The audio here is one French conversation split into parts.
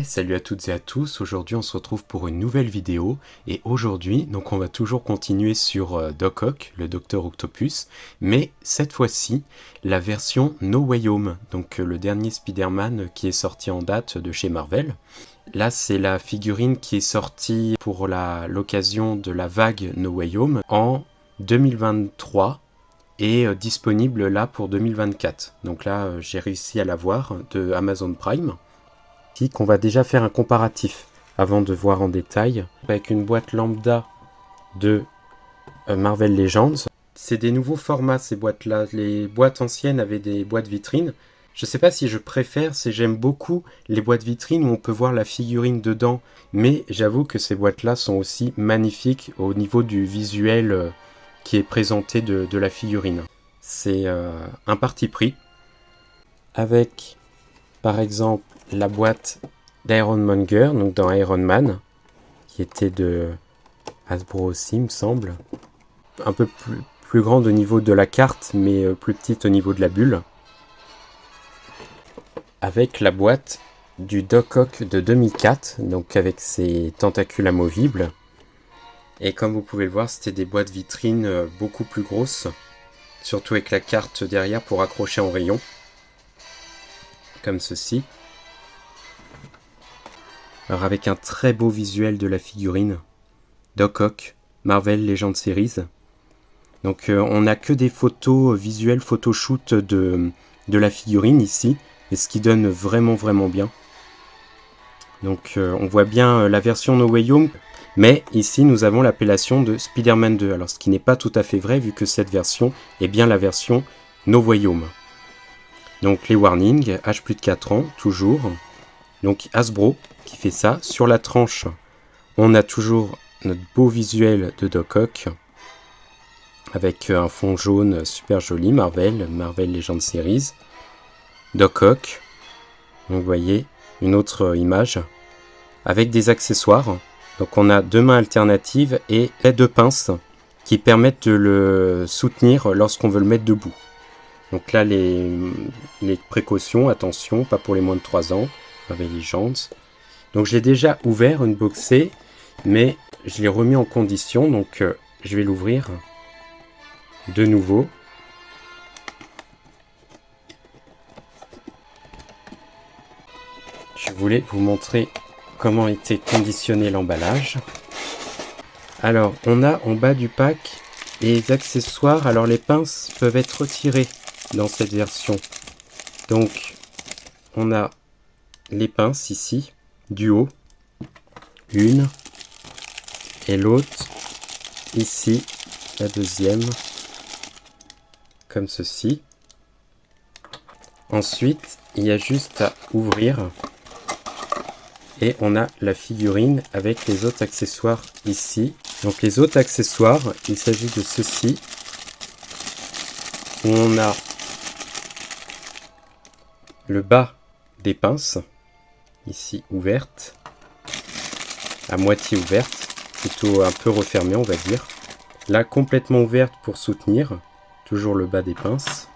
Salut à toutes et à tous, aujourd'hui on se retrouve pour une nouvelle vidéo et aujourd'hui donc on va toujours continuer sur Doc Ock, le Docteur Octopus, mais cette fois-ci la version No Way Home, donc le dernier Spider-Man qui est sorti en date de chez Marvel. Là c'est la figurine qui est sortie pour l'occasion de la vague No Way Home en 2023 et disponible là pour 2024. Donc là j'ai réussi à l'avoir de Amazon Prime. Qu'on va déjà faire un comparatif avant de voir en détail avec une boîte lambda de Marvel Legends. C'est des nouveaux formats ces boîtes là, les boîtes anciennes avaient des boîtes vitrines. Je sais pas si je préfère, j'aime beaucoup les boîtes vitrines où on peut voir la figurine dedans, mais j'avoue que ces boîtes là sont aussi magnifiques au niveau du visuel qui est présenté de la figurine. C'est un parti pris avec par exemple la boîte d'Ironmonger, donc dans Iron Man, qui était de Hasbro aussi, il me semble. Un peu plus grande au niveau de la carte, mais plus petite au niveau de la bulle. Avec la boîte du Doc Ock de 2004, donc avec ses tentacules amovibles. Et comme vous pouvez le voir, c'était des boîtes vitrines beaucoup plus grosses, surtout avec la carte derrière pour accrocher en rayon, comme ceci. Alors avec un très beau visuel de la figurine, Doc Ock, Marvel Legends Series. Donc on n'a que des photos visuelles, photoshoot de la figurine ici, et ce qui donne vraiment bien. Donc on voit bien la version No Way Home, mais ici nous avons l'appellation de Spider-Man 2, alors ce qui n'est pas tout à fait vrai vu que cette version est bien la version No Way Home. Donc les warnings, âge plus de 4 ans, toujours. Donc Hasbro qui fait ça. Sur la tranche, on a toujours notre beau visuel de Doc Ock avec un fond jaune super joli, Marvel Legends Series. Doc Ock, donc vous voyez une autre image avec des accessoires. Donc on a deux mains alternatives et deux pinces qui permettent de le soutenir lorsqu'on veut le mettre debout. Donc là les précautions, attention, pas pour les moins de 3 ans. Marvel Legends. Donc j'ai déjà ouvert une boxée, mais je l'ai remis en condition, donc je vais l'ouvrir de nouveau. Je voulais vous montrer comment était conditionné l'emballage. Alors on a en bas du pack les accessoires, alors les pinces peuvent être retirées dans cette version. Donc on a les pinces ici, du haut, une, et l'autre, ici, la deuxième, comme ceci. Ensuite, il y a juste à ouvrir, et on a la figurine avec les autres accessoires ici. Donc les autres accessoires, il s'agit de ceci, où on a le bas des pinces, ici ouverte, à moitié ouverte, plutôt un peu refermée on va dire. Là complètement ouverte pour soutenir, toujours le bas des pinces.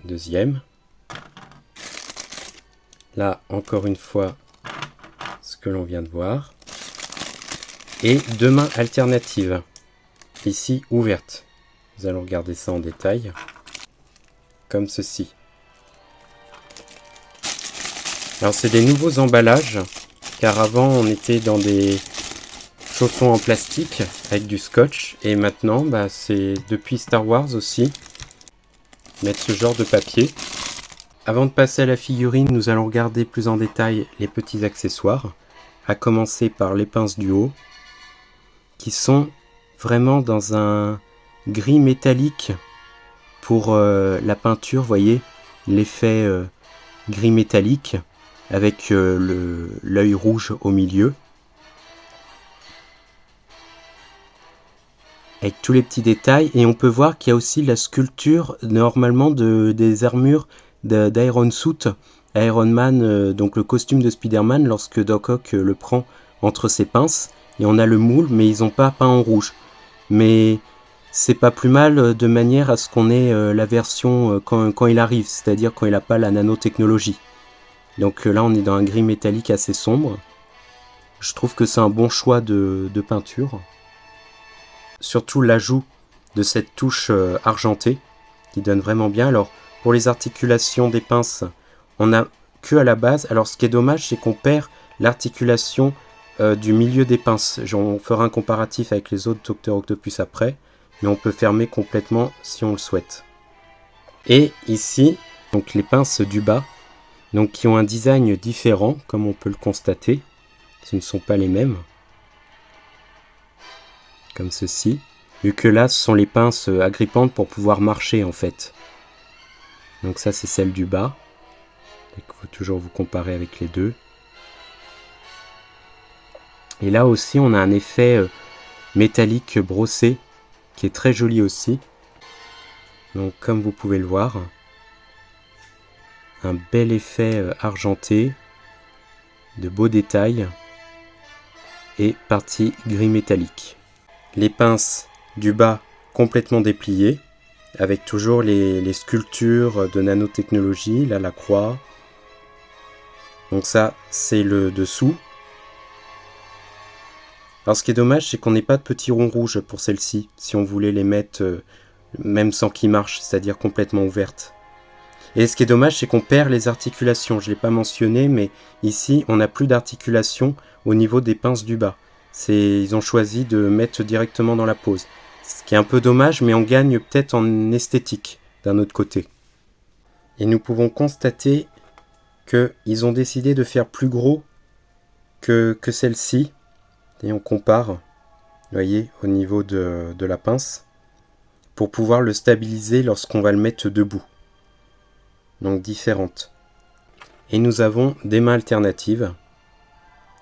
Deuxième. Là encore une fois ce que l'on vient de voir. Et deux mains alternatives, ici ouvertes. Nous allons regarder ça en détail, comme ceci. Alors c'est des nouveaux emballages, car avant on était dans des chaussons en plastique avec du scotch, et maintenant c'est depuis Star Wars aussi, mettre ce genre de papier. Avant de passer à la figurine, nous allons regarder plus en détail les petits accessoires, à commencer par les pinces du haut, qui sont vraiment dans un gris métallique pour la peinture, vous voyez, l'effet gris métallique, avec l'œil rouge au milieu, avec tous les petits détails, et on peut voir qu'il y a aussi la sculpture normalement des armures d'Iron Suit, Iron Man, donc le costume de Spider-Man lorsque Doc Ock le prend entre ses pinces, et on a le moule, mais ils n'ont pas peint en rouge. Mais c'est pas plus mal de manière à ce qu'on ait la version quand il arrive, c'est-à-dire quand il n'a pas la nanotechnologie. Donc là on est dans un gris métallique assez sombre. Je trouve que c'est un bon choix de peinture. Surtout l'ajout de cette touche argentée qui donne vraiment bien. Alors pour les articulations des pinces, on n'a que à la base. Alors ce qui est dommage, c'est qu'on perd l'articulation du milieu des pinces. On fera un comparatif avec les autres Dr Octopus après, mais on peut fermer complètement si on le souhaite. Et ici, donc les pinces du bas, donc qui ont un design différent, comme on peut le constater. Ce ne sont pas les mêmes, comme ceci, vu que là ce sont les pinces agrippantes pour pouvoir marcher en fait. Donc ça c'est celle du bas, il faut toujours vous comparer avec les deux. Et là aussi on a un effet métallique brossé qui est très joli aussi. Donc comme vous pouvez le voir, un bel effet argenté, de beaux détails. Et partie gris métallique. Les pinces du bas complètement dépliées, avec toujours les sculptures de nanotechnologie, là la croix. Donc ça c'est le dessous. Alors ce qui est dommage, c'est qu'on n'ait pas de petits ronds rouges pour celle-ci, si on voulait les mettre même sans qu'ils marchent, c'est-à-dire complètement ouvertes. Et ce qui est dommage, c'est qu'on perd les articulations. Je ne l'ai pas mentionné, mais ici, on n'a plus d'articulation au niveau des pinces du bas. Ils ont choisi de mettre directement dans la pose. Ce qui est un peu dommage, mais on gagne peut-être en esthétique, d'un autre côté. Et nous pouvons constater qu'ils ont décidé de faire plus gros que celle-ci. Et on compare, vous voyez, au niveau de la pince, pour pouvoir le stabiliser lorsqu'on va le mettre debout. Donc différentes. Et nous avons des mains alternatives,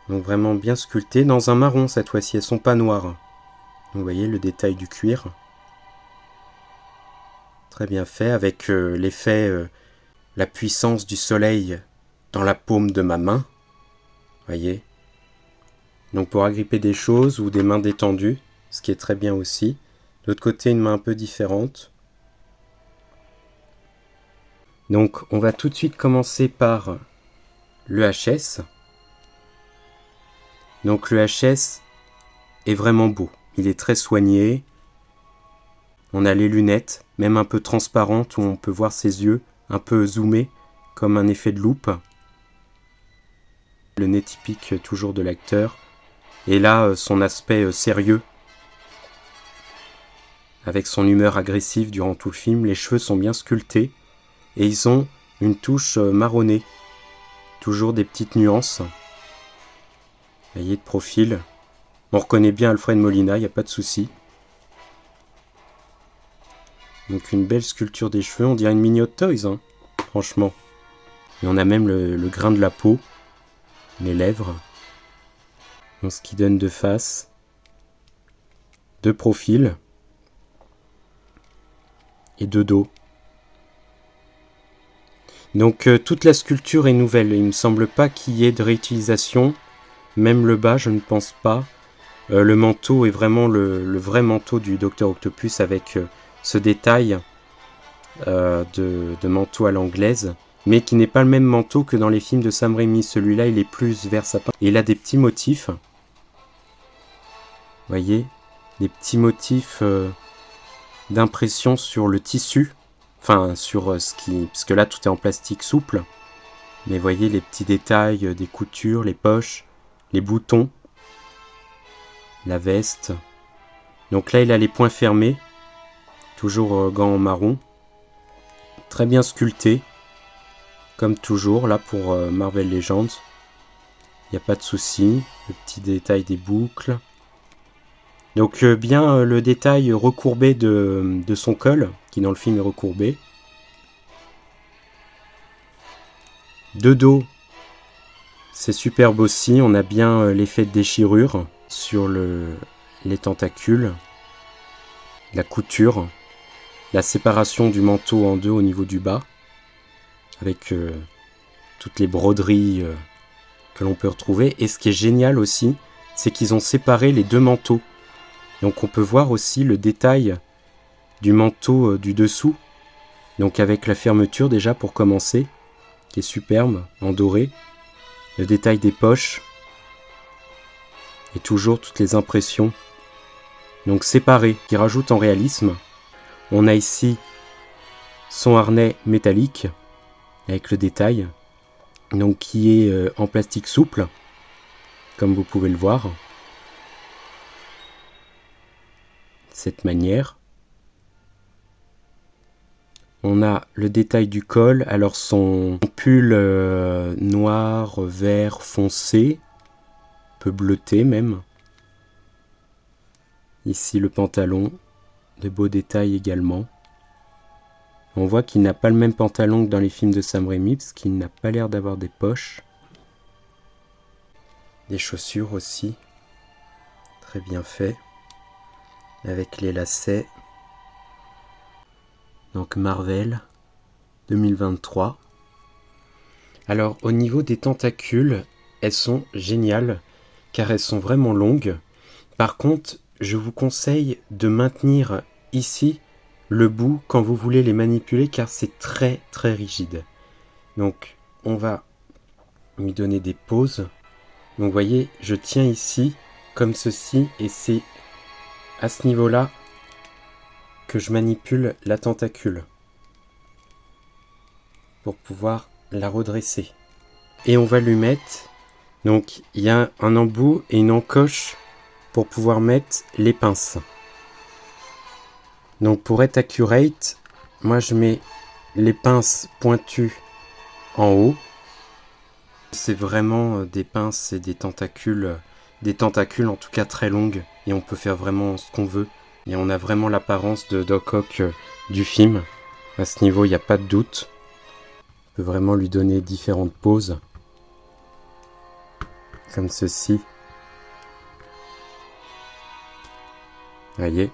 donc vraiment bien sculptées, dans un marron cette fois-ci, elles ne sont pas noires. Donc, vous voyez le détail du cuir. Très bien fait, avec l'effet, la puissance du soleil dans la paume de ma main. Voyez. Donc pour agripper des choses ou des mains détendues, ce qui est très bien aussi. De l'autre côté, une main un peu différente. Donc on va tout de suite commencer par le HS. Donc le HS est vraiment beau. Il est très soigné. On a les lunettes, même un peu transparentes, où on peut voir ses yeux, un peu zoomés, comme un effet de loupe. Le nez typique toujours de l'acteur. Et là, son aspect sérieux, avec son humeur agressive durant tout le film. Les cheveux sont bien sculptés. Et ils ont une touche marronnée. Toujours des petites nuances. Vous voyez, de profil. On reconnaît bien Alfred Molina, il n'y a pas de souci. Donc une belle sculpture des cheveux, on dirait une Mini Hot Toys, hein, franchement. Et on a même le grain de la peau, les lèvres. Donc, ce qui donne de face, de profil et de dos. Donc toute la sculpture est nouvelle, il ne me semble pas qu'il y ait de réutilisation, même le bas je ne pense pas. Le manteau est vraiment le vrai manteau du Dr Octopus avec ce détail de manteau à l'anglaise, mais qui n'est pas le même manteau que dans les films de Sam Raimi. Celui-là il est plus vert sapin et il a des petits motifs. Vous voyez, des petits motifs d'impression sur le tissu. Enfin, sur parce que là, tout est en plastique souple. Mais voyez les petits détails des coutures, les poches, les boutons, la veste. Donc là, il a les poings fermés. Toujours gants en marron. Très bien sculpté. Comme toujours, là, pour Marvel Legends. Il n'y a pas de souci. Le petit détail des boucles. Donc bien le détail recourbé de son col, qui dans le film est recourbé. De dos, c'est superbe aussi, on a bien l'effet de déchirure sur les tentacules, la couture, la séparation du manteau en deux au niveau du bas, avec toutes les broderies que l'on peut retrouver. Et ce qui est génial aussi, c'est qu'ils ont séparé les deux manteaux. Donc on peut voir aussi le détail du manteau du dessous, donc avec la fermeture déjà pour commencer, qui est superbe, en doré. Le détail des poches. Et toujours toutes les impressions. Donc séparées, qui rajoutent en réalisme. On a ici son harnais métallique, avec le détail. Donc qui est en plastique souple, comme vous pouvez le voir. De cette manière. On a le détail du col, alors son pull noir, vert foncé, un peu bleuté même. Ici le pantalon, de beaux détails également. On voit qu'il n'a pas le même pantalon que dans les films de Sam Raimi, parce qu'il n'a pas l'air d'avoir des poches. Des chaussures aussi, très bien fait, avec les lacets. Donc Marvel 2023. Alors au niveau des tentacules, elles sont géniales car elles sont vraiment longues. Par contre, je vous conseille de maintenir ici le bout quand vous voulez les manipuler car c'est très très rigide. Donc on va lui donner des pauses. Donc vous voyez, je tiens ici comme ceci et c'est à ce niveau-là que je manipule la tentacule pour pouvoir la redresser. Et on va lui mettre, donc il y a un embout et une encoche pour pouvoir mettre les pinces. Donc pour être accurate, moi je mets les pinces pointues en haut. C'est vraiment des pinces et des tentacules en tout cas très longues et on peut faire vraiment ce qu'on veut. Et on a vraiment l'apparence de Doc Ock du film. À ce niveau, il n'y a pas de doute. On peut vraiment lui donner différentes poses. Comme ceci. Voyez.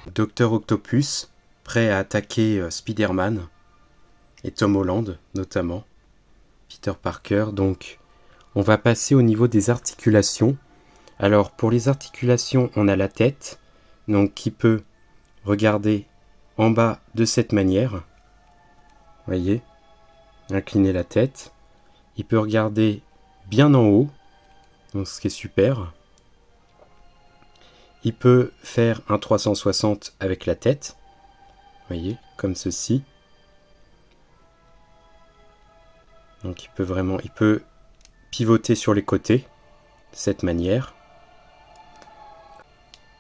Docteur Octopus, prêt à attaquer Spider-Man. Et Tom Holland, notamment. Peter Parker, donc... On va passer au niveau des articulations. Alors pour les articulations, on a la tête, donc qui peut regarder en bas de cette manière. Voyez, incliner la tête. Il peut regarder bien en haut, donc ce qui est super. Il peut faire un 360 avec la tête. Voyez, comme ceci. Donc il peut pivoter sur les côtés, de cette manière.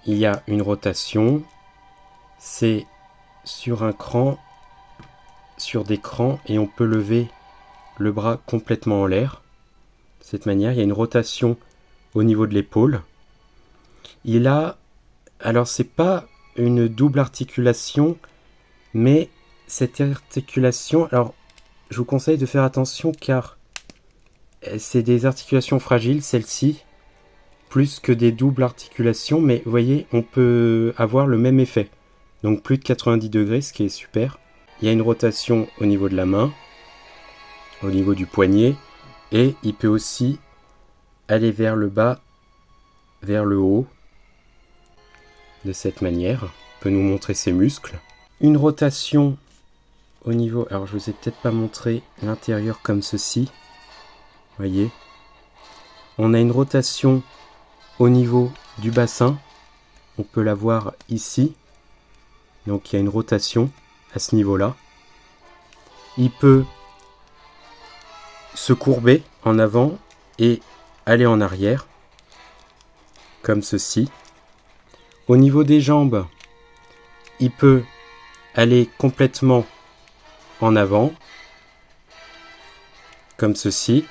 Il y a une rotation, c'est sur un cran, sur des crans, et on peut lever le bras complètement en l'air. De cette manière, il y a une rotation au niveau de l'épaule. Il a, alors c'est pas une double articulation, mais cette articulation, alors je vous conseille de faire attention car c'est des articulations fragiles, celle-ci, plus que des doubles articulations, mais vous voyez, on peut avoir le même effet. Donc plus de 90 degrés, ce qui est super. Il y a une rotation au niveau de la main, au niveau du poignet, et il peut aussi aller vers le bas, vers le haut, de cette manière. Il peut nous montrer ses muscles. Une rotation au niveau, alors je vous ai peut-être pas montré l'intérieur comme ceci. Voyez, on a une rotation au niveau du bassin, on peut la voir ici, donc il y a une rotation à ce niveau-là. Il peut se courber en avant et aller en arrière, comme ceci. Au niveau des jambes, il peut aller complètement en avant, comme ceci.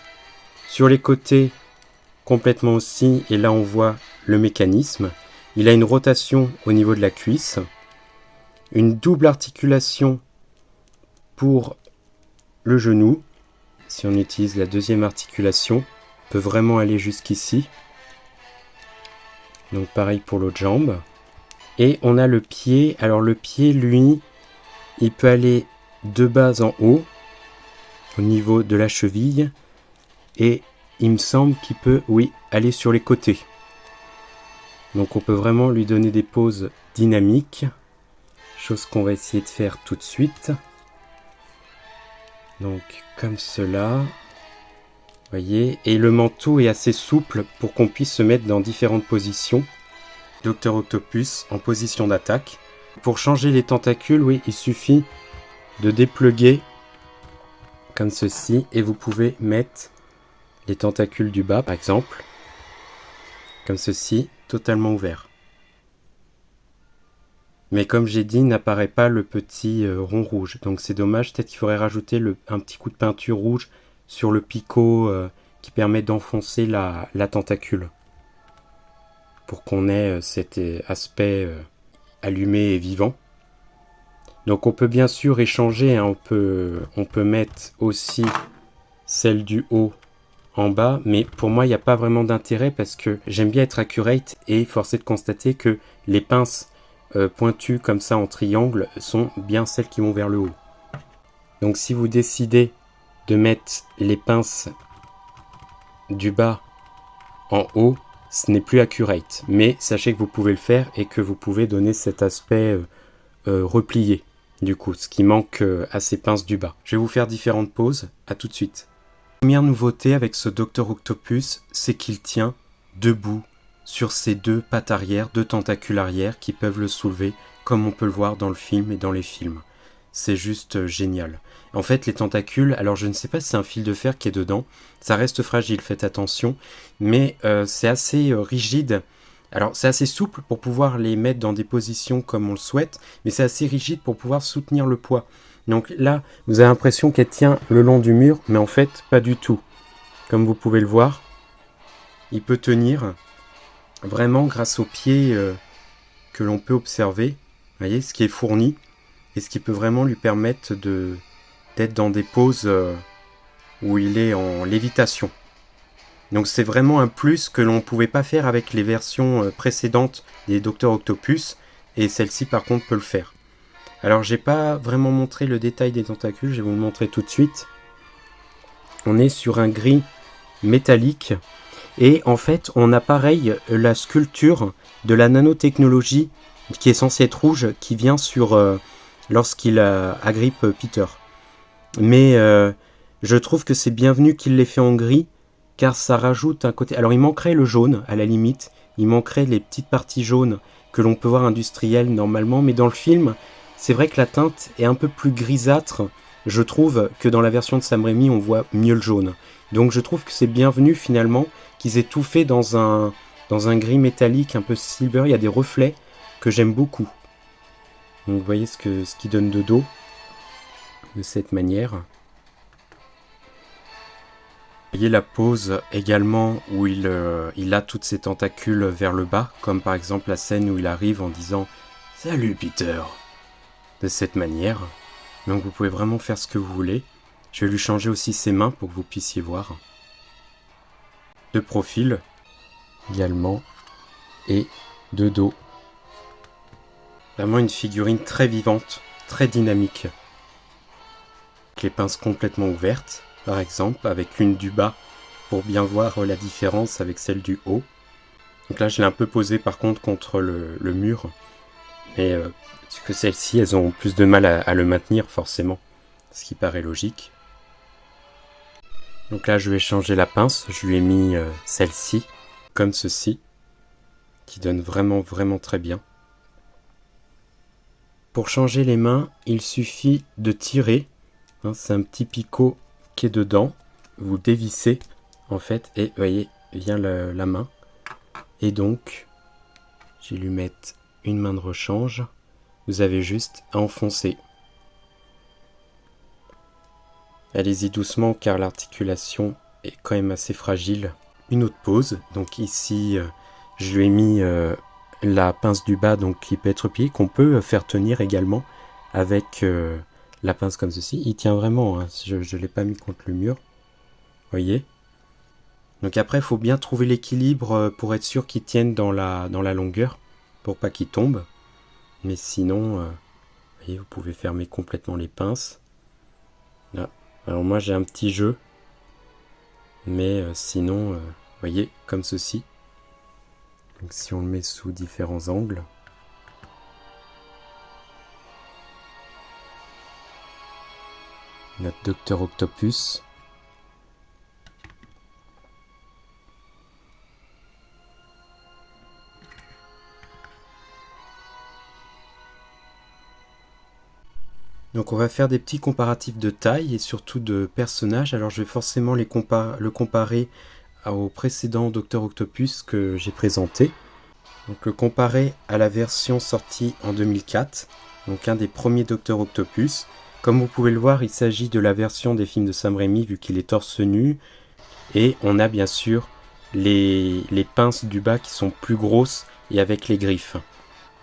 Sur les côtés, complètement aussi, et là on voit le mécanisme. Il a une rotation au niveau de la cuisse, une double articulation pour le genou. Si on utilise la deuxième articulation, on peut vraiment aller jusqu'ici. Donc pareil pour l'autre jambe. Et on a le pied. Alors le pied, lui, il peut aller de bas en haut, au niveau de la cheville. Et il me semble qu'il peut, oui, aller sur les côtés. Donc on peut vraiment lui donner des poses dynamiques. Chose qu'on va essayer de faire tout de suite. Donc comme cela. Voyez, et le manteau est assez souple pour qu'on puisse se mettre dans différentes positions. Dr Octopus en position d'attaque. Pour changer les tentacules, oui, il suffit de dépluguer comme ceci et vous pouvez mettre les tentacules du bas par exemple, comme ceci, totalement ouvert. Mais comme j'ai dit, n'apparaît pas le petit rond rouge, donc c'est dommage. Peut-être qu'il faudrait rajouter un petit coup de peinture rouge sur le picot qui permet d'enfoncer la tentacule pour qu'on ait cet aspect allumé et vivant. Donc on peut bien sûr échanger, hein, on peut mettre aussi celle du haut en bas, mais pour moi il n'y a pas vraiment d'intérêt parce que j'aime bien être accurate et force est de constater que les pinces pointues comme ça en triangle sont bien celles qui vont vers le haut. Donc si vous décidez de mettre les pinces du bas en haut, ce n'est plus accurate, mais sachez que vous pouvez le faire et que vous pouvez donner cet aspect replié du coup, ce qui manque à ces pinces du bas. Je vais vous faire différentes poses, à tout de suite. La première nouveauté avec ce Dr Octopus, c'est qu'il tient debout sur ses deux pattes arrière, deux tentacules arrière qui peuvent le soulever comme on peut le voir dans le film et dans les films. C'est juste génial. En fait, les tentacules, alors je ne sais pas si c'est un fil de fer qui est dedans, ça reste fragile, faites attention, mais c'est assez rigide. Alors c'est assez souple pour pouvoir les mettre dans des positions comme on le souhaite, mais c'est assez rigide pour pouvoir soutenir le poids. Donc là, vous avez l'impression qu'elle tient le long du mur, mais en fait, pas du tout. Comme vous pouvez le voir, il peut tenir vraiment grâce aux pieds que l'on peut observer. Vous voyez, ce qui est fourni. Et ce qui peut vraiment lui permettre d'être dans des poses où il est en lévitation. Donc c'est vraiment un plus que l'on ne pouvait pas faire avec les versions précédentes des Dr Octopus, et celle-ci par contre peut le faire. Alors j'ai pas vraiment montré le détail des tentacules, je vais vous le montrer tout de suite. On est sur un gris métallique, et en fait on a pareil la sculpture de la nanotechnologie qui est censée être rouge, qui vient sur... lorsqu'il agrippe Peter. Mais je trouve que c'est bienvenu qu'il l'ait fait en gris, car ça rajoute un côté... Alors il manquerait le jaune, à la limite, il manquerait les petites parties jaunes que l'on peut voir industrielles normalement, mais dans le film, c'est vrai que la teinte est un peu plus grisâtre, je trouve que dans la version de Sam Raimi, on voit mieux le jaune. Donc je trouve que c'est bienvenu finalement qu'ils aient tout fait dans un gris métallique un peu silver, il y a des reflets que j'aime beaucoup. Donc vous voyez ce qui donne de dos, de cette manière. Vous voyez la pose également où il a toutes ses tentacules vers le bas, comme par exemple la scène où il arrive en disant « Salut Peter !» de cette manière. Donc vous pouvez vraiment faire ce que vous voulez. Je vais lui changer aussi ses mains pour que vous puissiez voir. De profil également et de dos. Vraiment une figurine très vivante, très dynamique. Avec les pinces complètement ouvertes, par exemple, avec une du bas pour bien voir la différence avec celle du haut. Donc là, je l'ai un peu posée par contre contre le mur. Mais parce que celles-ci, elles ont plus de mal à le maintenir forcément, ce qui paraît logique. Donc là, je vais changer la pince. Je lui ai mis celle-ci, comme ceci, qui donne vraiment, vraiment très bien. Pour changer les mains, il suffit de tirer. Hein, c'est un petit picot qui est dedans. Vous dévissez, en fait, et vous voyez, vient la main. Et donc, je vais lui mettre une main de rechange. Vous avez juste à enfoncer. Allez-y doucement, car l'articulation est quand même assez fragile. Une autre pose. Donc ici, je lui ai mis... la pince du bas donc qui peut être pliée, qu'on peut faire tenir également avec la pince comme ceci. Il tient vraiment, hein. Je ne l'ai pas mis contre le mur. Voyez. Donc après, il faut bien trouver l'équilibre pour être sûr qu'il tienne dans la longueur, pour pas qu'il tombe. Mais sinon, voyez, vous pouvez fermer complètement les pinces. Là. Alors moi j'ai un petit jeu, mais sinon, voyez, comme ceci. Donc si on le met sous différents angles, notre Docteur Octopus. Donc on va faire des petits comparatifs de taille et surtout de personnages. Alors je vais forcément le comparer au précédent Docteur Octopus que j'ai présenté. Donc le comparer à la version sortie en 2004, donc un des premiers Docteur Octopus. Comme vous pouvez le voir, il s'agit de la version des films de Sam Raimi vu qu'il est torse nu. Et on a bien sûr les pinces du bas qui sont plus grosses et avec les griffes.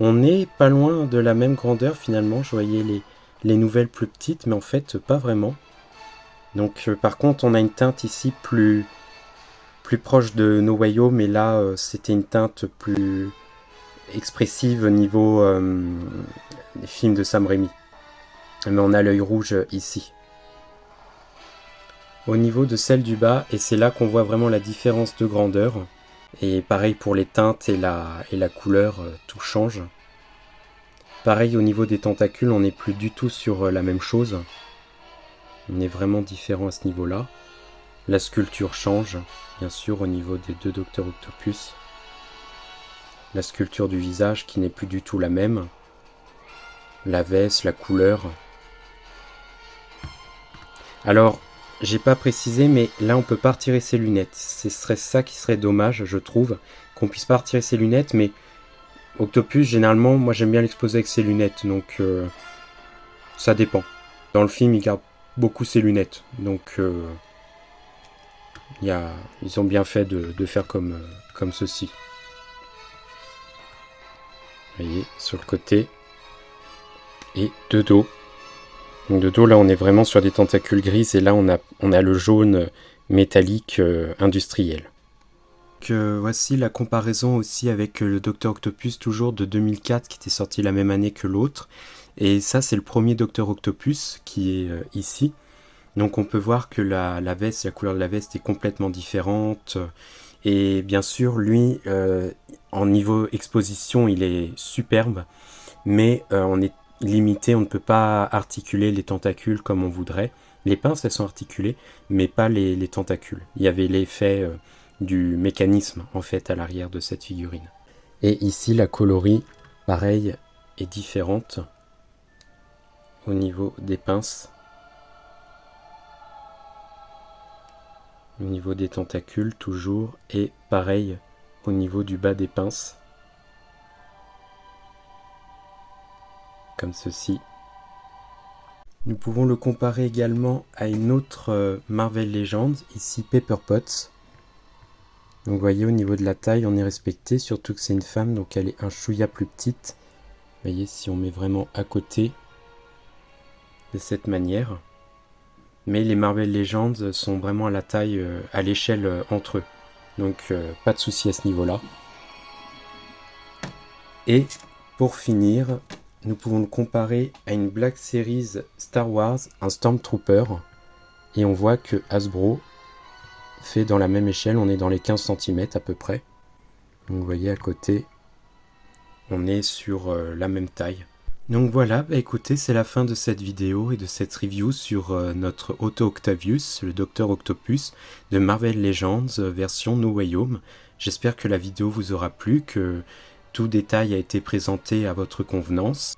On n'est pas loin de la même grandeur finalement, je voyais les nouvelles plus petites, mais en fait pas vraiment. Donc par contre on a une teinte ici plus proche de No Way Home, mais là c'était une teinte plus expressive au niveau des films de Sam Raimi. Mais on a l'œil rouge ici. Au niveau de celle du bas, et c'est là qu'on voit vraiment la différence de grandeur. Et pareil pour les teintes et la couleur, tout change. Pareil au niveau des tentacules, on n'est plus du tout sur la même chose. On est vraiment différent à ce niveau-là. La sculpture change, bien sûr, au niveau des deux Docteurs Octopus. La sculpture du visage qui n'est plus du tout la même. La veste, la couleur. Alors, j'ai pas précisé, mais là on peut pas retirer ses lunettes. Ce serait ça qui serait dommage, je trouve, qu'on puisse pas retirer ses lunettes, mais Octopus, généralement, moi j'aime bien l'exposer avec ses lunettes, donc ça dépend. Dans le film, il garde beaucoup ses lunettes, donc ils ont bien fait de faire comme ceci. Vous voyez, sur le côté, et de dos. Donc de dos, là on est vraiment sur des tentacules grises, et là on a le jaune métallique industriel. Voici la comparaison aussi avec le Docteur Octopus, toujours de 2004, qui était sorti la même année que l'autre. Et ça, c'est le premier Docteur Octopus qui est ici. Donc on peut voir que la veste, la couleur de la veste est complètement différente. Et bien sûr, lui, en niveau exposition, il est superbe. Mais on est limité, on ne peut pas articuler les tentacules comme on voudrait. Les pinces, elles sont articulées, mais pas les tentacules. Il y avait l'effet du mécanisme en fait à l'arrière de cette figurine. Et ici la coloris, pareil, est différente au niveau des pinces, au niveau des tentacules toujours, et pareil au niveau du bas des pinces, comme ceci. Nous pouvons le comparer également à une autre Marvel Legends, ici Pepper Potts. Donc vous voyez, au niveau de la taille, on est respecté, surtout que c'est une femme, donc elle est un chouïa plus petite. Vous voyez, si on met vraiment à côté, de cette manière. Mais les Marvel Legends sont vraiment à la taille, à l'échelle entre eux. Donc pas de souci à ce niveau-là. Et pour finir, nous pouvons le comparer à une Black Series Star Wars, un Stormtrooper. Et on voit que Hasbro fait dans la même échelle, on est dans les 15 cm à peu près. Donc vous voyez à côté, on est sur la même taille. Donc voilà, écoutez, c'est la fin de cette vidéo et de cette review sur notre Otto Octavius, le Docteur Octopus de Marvel Legends version No Way Home. J'espère que la vidéo vous aura plu, que tout détail a été présenté à votre convenance.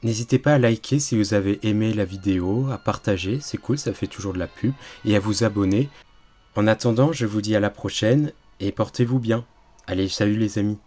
N'hésitez pas à liker si vous avez aimé la vidéo, à partager, c'est cool, ça fait toujours de la pub, et à vous abonner. En attendant, je vous dis à la prochaine et portez-vous bien. Allez, salut les amis.